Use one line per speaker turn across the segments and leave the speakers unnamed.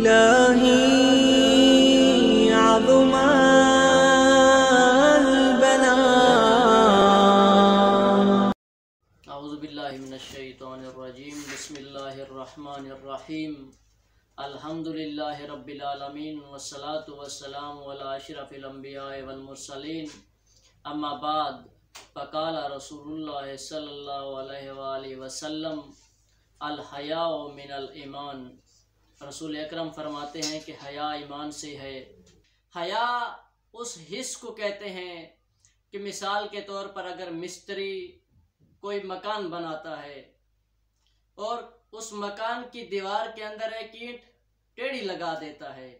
إلهي عظم البلاء.
اعوذ باللہ من الشیطان الرجیم. بسم اللہ الرحمن الرحیم. الحمدللہ رب العالمین والصلاة والسلام علی اشرف الانبیاء والمرسلین. اما بعد، فقال رسول اللہ صلی اللہ علیہ وآلہ وسلم الحیاء من الایمان. رسول اکرم فرماتے ہیں کہ حیا ایمان سے ہے. حیا اس حس کو کہتے ہیں کہ مثال کے طور پر اگر مستری کوئی مکان بناتا ہے اور اس مکان کی دیوار کے اندر ایک اینٹ ٹیڑھی لگا دیتا ہے،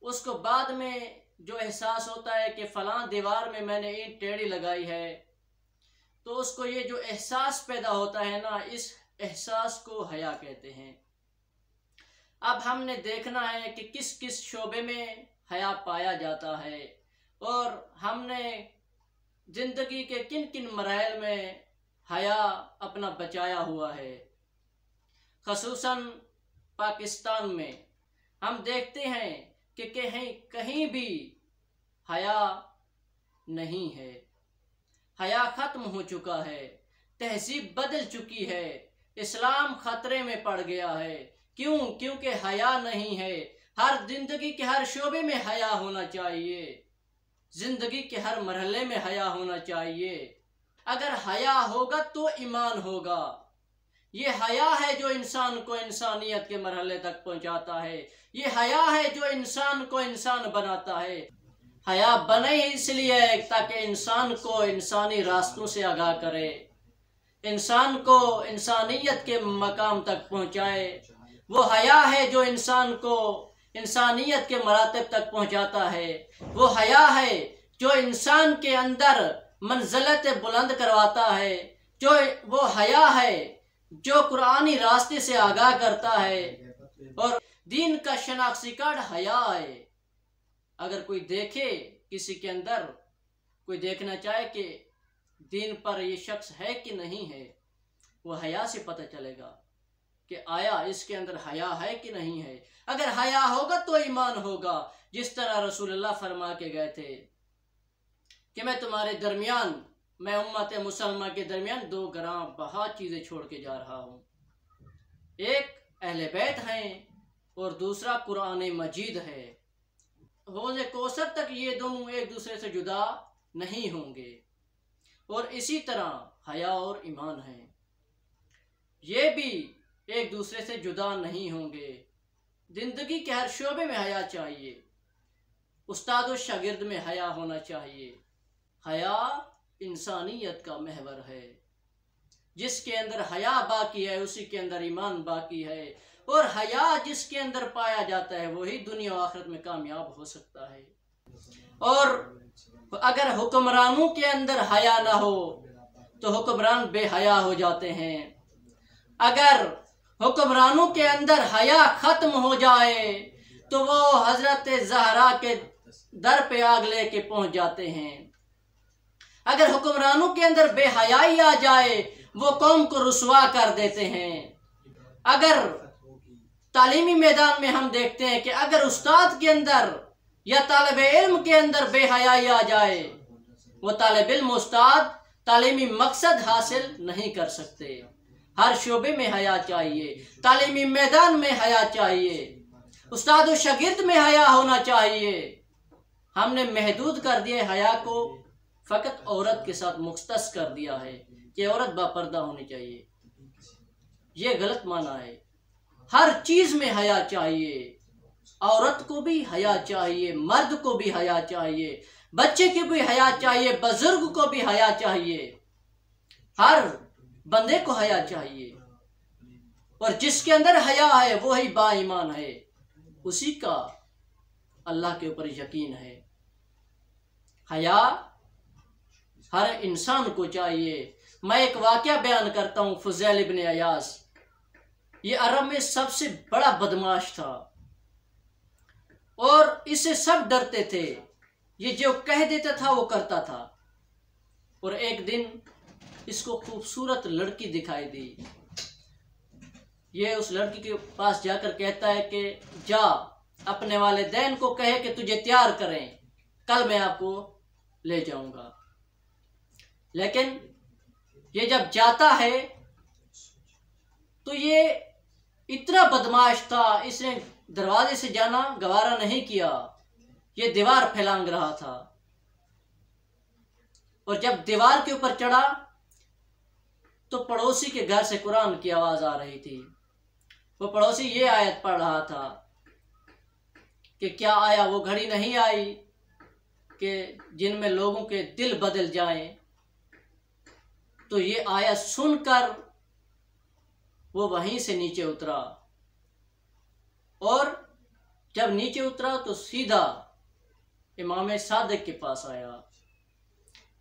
اس کو بعد میں جو احساس ہوتا ہے کہ فلاں دیوار میں نے اینٹ ٹیڑھی لگائی ہے، تو اس کو یہ جو احساس پیدا ہوتا ہے نا، اس احساس کو حیا کہتے ہیں. اب ہم نے دیکھنا ہے کہ کس کس شعبے میں حیا پایا جاتا ہے اور ہم نے زندگی کے کن کن مراحل میں حیا اپنا بچایا ہوا ہے. خصوصاً پاکستان میں ہم دیکھتے ہیں کہ کہیں بھی حیا نہیں ہے. حیا ختم ہو چکا ہے، تہذیب بدل چکی ہے، اسلام خطرے میں پڑ گیا ہے. کیونکہ حیا نہیں ہے. ہر زندگی کے ہر شعبے میں حیا ہونا چاہیے، زندگی کے ہر مرحلے میں حیا ہونا چاہیے. اگر حیا ہوگا تو ایمان ہوگا. یہ حیا ہے جو انسان کو انسانیت کے مرحلے تک پہنچاتا ہے. یہ حیا ہے جو انسان کو انسان بناتا ہے. حیا بنے اس لیے تاکہ انسان کو انسانی راستوں سے آگاہ کرے، انسان کو انسانیت کے مقام تک پہنچائے. وہ حیا ہے جو انسان کو انسانیت کے مراتب تک پہنچاتا ہے. وہ حیا ہے جو انسان کے اندر منزلت بلند کرواتا ہے. وہ حیا ہے جو قرآنی راستے سے آگاہ کرتا ہے. اور دین کا شناختی کارڈ حیا ہے. اگر کوئی دیکھے کسی کے اندر، کوئی دیکھنا چاہے کہ دین پر یہ شخص ہے کہ نہیں ہے، وہ حیا سے پتہ چلے گا کہ آیا اس کے اندر حیا ہے کہ نہیں ہے. اگر حیا ہوگا تو ایمان ہوگا. جس طرح رسول اللہ فرما کے گئے تھے کہ میں تمہارے درمیان، میں امت مسلمہ کے درمیان 2 گراں بہا چیزیں چھوڑ کے جا رہا ہوں. ایک اہل بیت ہیں اور دوسرا قرآن مجید ہے. حوض کوثر تک یہ دونوں ایک دوسرے سے جدا نہیں ہوں گے. اور اسی طرح حیا اور ایمان ہیں، یہ بھی ایک دوسرے سے جدا نہیں ہوں گے. زندگی کے ہر شعبے میں حیا چاہیے. استاد و شاگرد میں حیا ہونا چاہیے. حیا انسانیت کا محور ہے. جس کے اندر حیا باقی ہے اسی کے اندر ایمان باقی ہے. اور حیا جس کے اندر پایا جاتا ہے وہی دنیا و آخرت میں کامیاب ہو سکتا ہے. اور اگر حکمرانوں کے اندر حیا نہ ہو تو حکمران بے حیا ہو جاتے ہیں. اگر حکمرانوں کے اندر حیا ختم ہو جائے تو وہ حضرت زہرا کے در پہ آگ لے کے پہنچ جاتے ہیں. اگر حکمرانوں کے اندر بے حیائی آ جائے وہ قوم کو رسوا کر دیتے ہیں. اگر تعلیمی میدان میں ہم دیکھتے ہیں کہ اگر استاد کے اندر یا طالب علم کے اندر بے حیائی آ جائے، وہ طالب علم استاد تعلیمی مقصد حاصل نہیں کر سکتے. ہر شعبے میں حیا چاہیے. تعلیمی میدان میں حیا چاہیے. استاد و شاگرد میں حیا ہونا چاہیے. ہم نے محدود کر دیا حیا کو، فقط عورت کے ساتھ مختص کر دیا ہے کہ عورت باپردہ ہونی چاہیے. یہ غلط معنی ہے. ہر چیز میں حیا چاہیے. عورت کو بھی حیا چاہیے، مرد کو بھی حیا چاہیے، بچے کی بھی حیا چاہیے، بزرگ کو بھی حیا چاہیے. ہر بندے کو حیا چاہیے. اور جس کے اندر حیا ہے وہی با ایمان ہے، اسی کا اللہ کے اوپر یقین ہے. حیا ہر انسان کو چاہیے. میں ایک واقعہ بیان کرتا ہوں. فضیل ابن عیاض، یہ عرب میں سب سے بڑا بدماش تھا اور اس سے سب ڈرتے تھے. یہ جو کہہ دیتا تھا وہ کرتا تھا. اور ایک دن اس کو خوبصورت لڑکی دکھائی دی یہ اس لڑکی کے پاس جا کر کہتا ہے کہ جا اپنے والدین کو کہے کہ تجھے تیار کریں، کل میں آپ کو لے جاؤں گا۔ لیکن یہ جب جاتا ہے تو یہ اتنا بدمعاش تھا، اس نے دروازے سے جانا گوارا نہیں کیا، یہ دیوار پھیلانگ رہا تھا۔ اور جب دیوار کے اوپر چڑھا تو پڑوسی کے گھر سے قرآن کی آواز آ رہی تھی۔ وہ پڑوسی یہ آیت پڑھ رہا تھا کہ کیا آیا وہ گھڑی نہیں آئی کہ جن میں لوگوں کے دل بدل جائیں۔ تو یہ آیت سن کر وہ وہیں سے نیچے اترا، اور جب نیچے اترا تو سیدھا امام صادق کے پاس آیا۔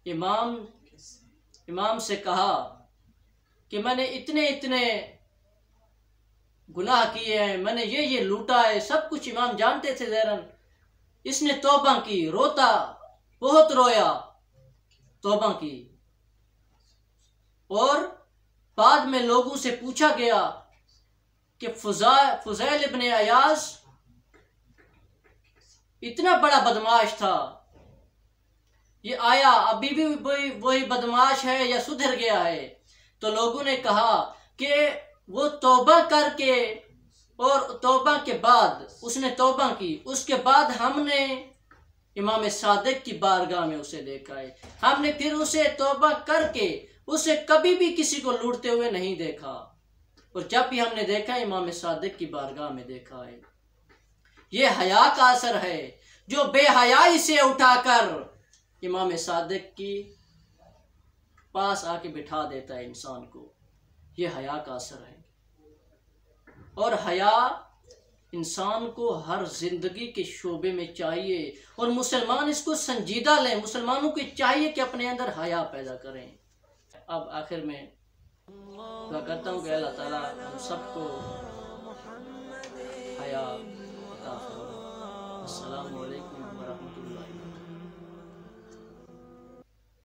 امام سے کہا کہ میں نے اتنے گناہ کیے ہیں، میں نے یہ لوٹا ہے، سب کچھ امام جانتے تھے ظاہراً۔ اس نے توبہ کی، روتا، بہت رویا، توبہ کی۔ اور بعد میں لوگوں سے پوچھا گیا کہ فضیل ابن عیاض اتنا بڑا بدمعاش تھا، یہ آیا ابھی بھی وہی بدمعاش ہے یا سدھر گیا ہے؟ تو لوگوں نے کہا کہ وہ توبہ کر کے، اور توبہ کے بعد اس نے توبہ کی، اس کے بعد ہم نے امام صادق کی بارگاہ میں اسے دیکھا ہے، ہم نے پھر اسے توبہ کر کے اسے کبھی بھی کسی کو لوٹتے ہوئے نہیں دیکھا، اور جب بھی ہم نے دیکھا امام صادق کی بارگاہ میں دیکھا ہے۔ یہ حیا کا اثر ہے جو بے حیائی سے اٹھا کر امام صادق کی پاس آ کے بٹھا دیتا ہے انسان کو، یہ حیا کا اثر ہے۔ اور حیا انسان کو ہر زندگی کے شعبے میں چاہیے، اور مسلمان اس کو سنجیدہ لیں، مسلمانوں کو چاہیے کہ اپنے اندر حیا پیدا کریں۔ اب آخر میں دعا کرتا ہوں کہ اللہ تعالیٰ ہم سب کو حیا عطا فرمائے۔ السلام علیکم۔